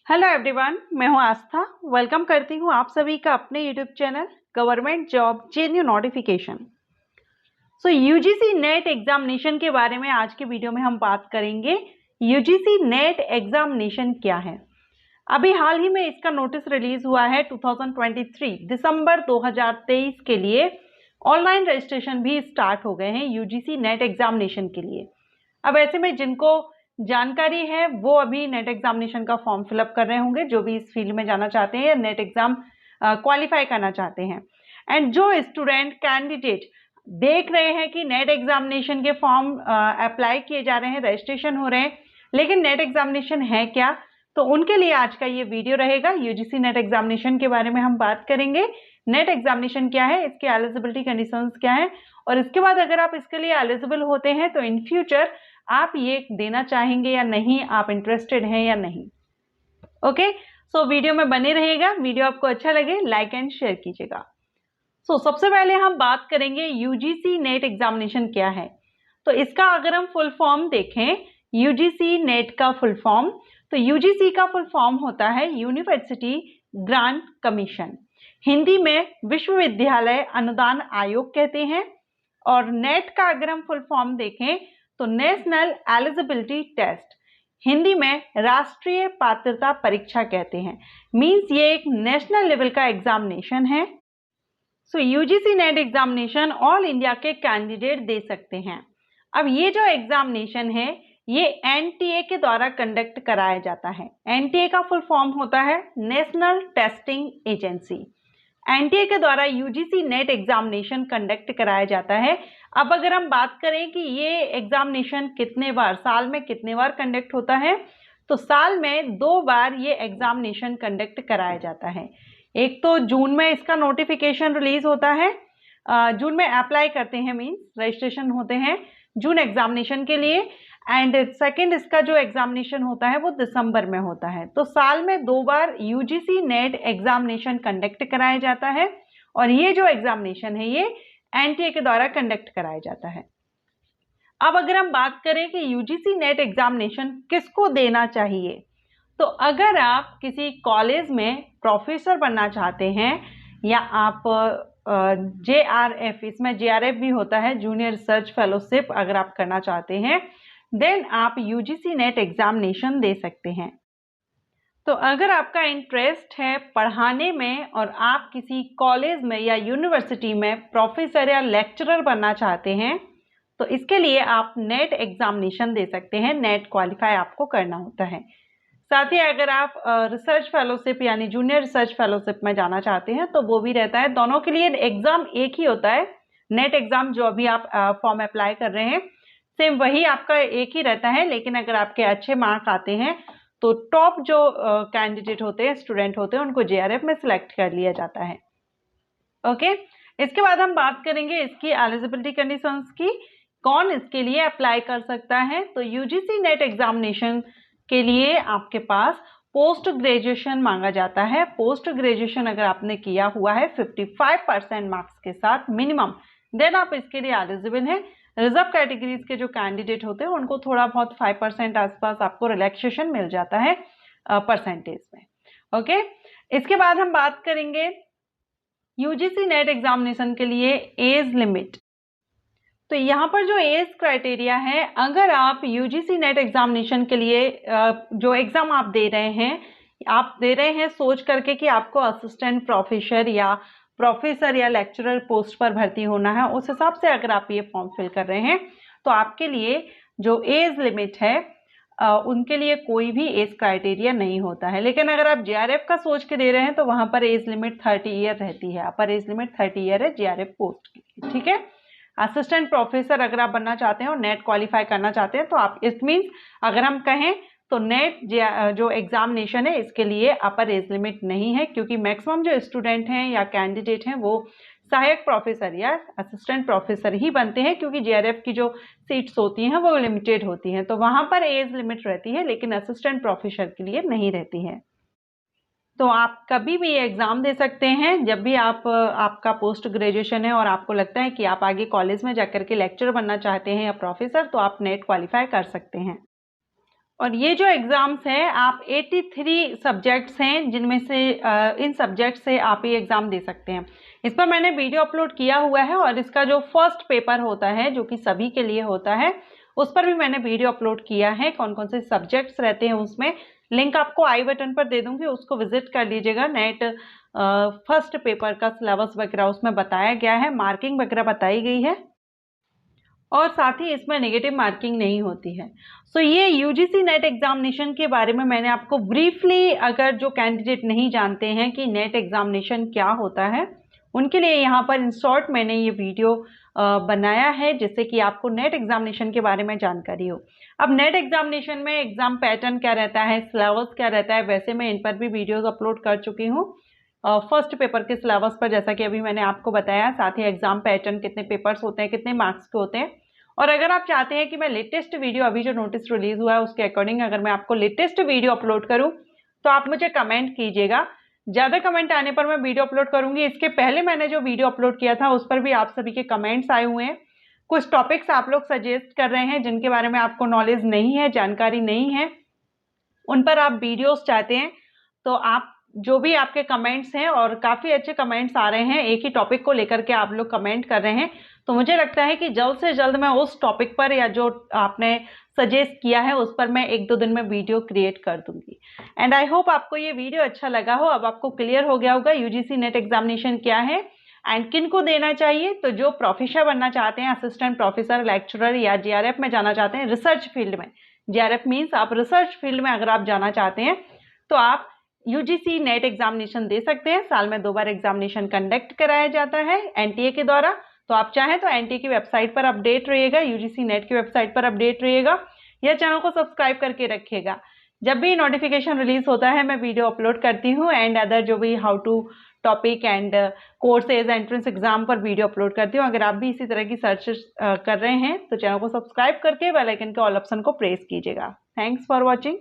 Hello everyone, मैं हूं आस्था। Welcome करती हूं आप सभी का अपने YouTube channel government job JNU notification. UGC net examination के बारे में आज के वीडियो में हम बात करेंगे। यूजीसी नेट एग्जामिनेशन क्या है? अभी हाल ही में इसका नोटिस रिलीज हुआ है 2023 दिसंबर 2023 के लिए। ऑनलाइन रजिस्ट्रेशन भी स्टार्ट हो गए हैं यूजीसी नेट एग्जामिनेशन के लिए। अब ऐसे में जिनको जानकारी है वो अभी नेट एग्जामिनेशन का फॉर्म फिलअप कर रहे होंगे, जो भी इस फील्ड में जाना चाहते हैं या नेट एग्जाम क्वालिफाई करना चाहते हैं। एंड जो स्टूडेंट कैंडिडेट देख रहे हैं कि नेट एग्जामिनेशन के फॉर्म अप्लाई किए जा रहे हैं, रजिस्ट्रेशन हो रहे हैं, लेकिन नेट एग्जामिनेशन है क्या, तो उनके लिए आज का ये वीडियो रहेगा। यूजीसी नेट एग्जामिनेशन के बारे में हम बात करेंगे। नेट एग्जामिनेशन क्या है, इसके एलिजिबिलिटी कंडीशंस क्या है, और इसके बाद अगर आप इसके लिए एलिजिबल होते हैं तो इन फ्यूचर आप ये देना चाहेंगे या नहीं, आप इंटरेस्टेड हैं या नहीं। ओके, सो वीडियो में बने रहिएगा। वीडियो आपको अच्छा लगे लाइक एंड शेयर कीजिएगा। सबसे पहले हम बात करेंगे यूजीसी नेट एग्जामिनेशन क्या है। तो इसका अगर हम फुल फॉर्म देखें, यूजीसी नेट का फुल फॉर्म, तो यूजीसी का फुल फॉर्म होता है यूनिवर्सिटी ग्रांट कमीशन, हिंदी में विश्वविद्यालय अनुदान आयोग कहते हैं। और नेट का अगर हम फुल फॉर्म देखें तो नेशनल एलिजिबिलिटी टेस्ट, हिंदी में राष्ट्रीय पात्रता परीक्षा कहते हैं। मींस ये एक नेशनल लेवल का एग्जामिनेशन है। UGC net examination all India के कैंडिडेट दे सकते हैं। अब ये जो एग्जामिनेशन है ये एनटीए के द्वारा कंडक्ट कराया जाता है। एनटीए का फुल फॉर्म होता है नेशनल टेस्टिंग एजेंसी। एनटीए के द्वारा यूजीसी नेट एग्जामिनेशन कंडक्ट कराया जाता है। अब अगर हम बात करें कि ये एग्जामिनेशन कितने बार, साल में कितने बार कंडक्ट होता है, तो साल में 2 बार ये एग्जामिनेशन कंडक्ट कराया जाता है। एक तो जून में इसका नोटिफिकेशन रिलीज होता है, जून में अप्लाई करते हैं, मीन्स रजिस्ट्रेशन होते हैं जून एग्जामिनेशन के लिए। एंड सेकेंड इसका जो एग्जामिनेशन होता है वो दिसंबर में होता है। तो साल में 2 बार यूजीसी नेट एग्जामिनेशन कंडक्ट कराया जाता है, और ये जो एग्जामिनेशन है ये एनटीए के द्वारा कंडक्ट कराया जाता है। अब अगर हम बात करें कि यूजीसी नेट एग्जामिनेशन किसको देना चाहिए, तो अगर आप किसी कॉलेज में प्रोफेसर बनना चाहते हैं, या आप जेआरएफ, इसमें जेआरएफ भी होता है, जूनियर रिसर्च फेलोशिप, अगर आप करना चाहते हैं देन आप यूजीसी नेट एग्जामिनेशन दे सकते हैं। तो अगर आपका इंटरेस्ट है पढ़ाने में और आप किसी कॉलेज में या यूनिवर्सिटी में प्रोफेसर या लेक्चरर बनना चाहते हैं, तो इसके लिए आप नेट एग्जामिनेशन दे सकते हैं। नेट क्वालिफाई आपको करना होता है। साथ ही अगर आप रिसर्च फेलोशिप यानी जूनियर रिसर्च फेलोशिप में जाना चाहते हैं तो वो भी रहता है। दोनों के लिए एग्जाम एक ही होता है। नेट एग्जाम जो अभी आप फॉर्म अप्लाई कर रहे हैं सेम वही आपका एक ही रहता है, लेकिन अगर आपके अच्छे मार्क आते हैं तो टॉप जो कैंडिडेट होते हैं, स्टूडेंट होते हैं, उनको जेआरएफ में सिलेक्ट कर लिया जाता है। ओके, इसके बाद हम बात करेंगे इसकी एलिजिबिलिटी कंडीशंस की, कौन इसके लिए अप्लाई कर सकता है। तो यूजीसी नेट एग्जामिनेशन के लिए आपके पास पोस्ट ग्रेजुएशन मांगा जाता है। पोस्ट ग्रेजुएशन अगर आपने किया हुआ है 55% मार्क्स के साथ मिनिमम, देन आप इसके लिए एलिजिबल हैं। रिजर्व कैटेगरीज के जो कैंडिडेट होते हैं उनको थोड़ा बहुत 5% आसपास आपको रिलैक्सेशन मिल जाता है परसेंटेज में। ओके, इसके बाद हम बात करेंगे यूजीसी नेट एग्जामिनेशन के लिए एज लिमिट। तो यहाँ पर जो एज क्राइटेरिया है, अगर आप यूजीसी नेट एग्जामिनेशन के लिए जो एग्जाम आप दे रहे हैं सोच करके कि आपको असिस्टेंट प्रोफेसर या लेक्चरर पोस्ट पर भर्ती होना है, उस हिसाब से अगर आप ये फॉर्म फिल कर रहे हैं तो आपके लिए जो एज लिमिट है उनके लिए कोई भी एज क्राइटेरिया नहीं होता है। लेकिन अगर आप जेआरएफ का सोच के दे रहे हैं तो वहां पर एज लिमिट 30 ईयर रहती है। अपर एज लिमिट 30 ईयर है जेआरएफ पोस्ट की। ठीक है, असिस्टेंट प्रोफेसर अगर आप बनना चाहते हैं और नेट क्वालिफाई करना चाहते हैं तो आप, इट मीन्स अगर हम कहें तो नेट जो एग्जामिनेशन है इसके लिए अपर एज लिमिट नहीं है, क्योंकि मैक्सिमम जो स्टूडेंट हैं या कैंडिडेट हैं वो सहायक प्रोफेसर या असिस्टेंट प्रोफेसर ही बनते हैं, क्योंकि जेआरएफ की जो सीट्स होती हैं वो लिमिटेड होती हैं, तो वहां पर एज लिमिट रहती है, लेकिन असिस्टेंट प्रोफेसर के लिए नहीं रहती है। तो आप कभी भी एग्जाम दे सकते हैं जब भी आपका पोस्ट ग्रेजुएशन है और आपको लगता है कि आप आगे कॉलेज में जाकर के लेक्चरर बनना चाहते हैं या प्रोफेसर, तो आप नेट क्वालिफाई कर सकते हैं। और ये जो एग्ज़ाम्स हैं आप 83 सब्जेक्ट्स हैं जिनमें से इन सब्जेक्ट से आप ये एग्ज़ाम दे सकते हैं। इस पर मैंने वीडियो अपलोड किया हुआ है और इसका जो फर्स्ट पेपर होता है जो कि सभी के लिए होता है उस पर भी मैंने वीडियो अपलोड किया है। कौन कौन से सब्जेक्ट्स रहते हैं उसमें लिंक आपको आई बटन पर दे दूंगी, उसको विजिट कर लीजिएगा। नेट फर्स्ट पेपर का सिलेबस वगैरह उसमें बताया गया है, मार्किंग वगैरह बताई गई है और साथ ही इसमें नेगेटिव मार्किंग नहीं होती है। सो ये यूजीसी नेट एग्जामिनेशन के बारे में मैंने आपको ब्रीफली, अगर जो कैंडिडेट नहीं जानते हैं कि नेट एग्जामिनेशन क्या होता है उनके लिए यहाँ पर इन शॉर्ट मैंने ये वीडियो बनाया है जिससे कि आपको नेट एग्जामिनेशन के बारे में जानकारी हो। अब नेट एग्जामिनेशन में एग्जाम पैटर्न क्या रहता है, सिलेबस क्या रहता है, वैसे मैं इन पर भी वीडियोस अपलोड कर चुकी हूँ फर्स्ट पेपर के सिलेबस पर, जैसा कि अभी मैंने आपको बताया। साथ ही एग्जाम पैटर्न, कितने पेपर्स होते हैं, कितने मार्क्स के होते हैं। और अगर आप चाहते हैं कि मैं लेटेस्ट वीडियो, अभी जो नोटिस रिलीज हुआ है उसके अकॉर्डिंग अगर मैं आपको लेटेस्ट वीडियो अपलोड करूं तो आप मुझे कमेंट कीजिएगा। ज़्यादा कमेंट आने पर मैं वीडियो अपलोड करूंगी। इसके पहले मैंने जो वीडियो अपलोड किया था उस पर भी आप सभी के कमेंट्स आए हुए हैं। कुछ टॉपिक्स आप लोग सजेस्ट कर रहे हैं जिनके बारे में आपको नॉलेज नहीं है, जानकारी नहीं है, उन पर आप वीडियोस चाहते हैं तो आप जो भी आपके कमेंट्स हैं, और काफ़ी अच्छे कमेंट्स आ रहे हैं, एक ही टॉपिक को लेकर के आप लोग कमेंट कर रहे हैं, तो मुझे लगता है कि जल्द से जल्द मैं उस टॉपिक पर या जो आपने सजेस्ट किया है उस पर मैं 1-2 दिन में वीडियो क्रिएट कर दूंगी। एंड आई होप आपको ये वीडियो अच्छा लगा हो। अब आपको क्लियर हो गया होगा यूजीसी नेट एग्जामिनेशन क्या है एंड किन को देना चाहिए। तो जो प्रोफेसर बनना चाहते हैं, असिस्टेंट प्रोफेसर, लेक्चरर या जीआरएफ में जाना चाहते हैं, रिसर्च फील्ड में, जीआरएफ मीन्स आप रिसर्च फील्ड में अगर आप जाना चाहते हैं तो आप यूजीसी नेट एग्जामिनेशन दे सकते हैं। साल में 2 बार एग्जामिनेशन कंडक्ट कराया जाता है एनटीए के द्वारा। तो आप चाहें तो एनटीए की वेबसाइट पर अपडेट रहिएगा, यूजीसी नेट की वेबसाइट पर अपडेट रहिएगा या चैनल को सब्सक्राइब करके रखिएगा। जब भी नोटिफिकेशन रिलीज होता है मैं वीडियो अपलोड करती हूँ एंड अदर जो भी how to topic and courses, entrance exam पर वीडियो अपलोड करती हूँ। अगर आप भी इसी तरह की सर्च कर रहे हैं तो चैनल को सब्सक्राइब करके बेल आइकन के ऑल ऑप्शन को प्रेस कीजिएगा। Thanks for watching.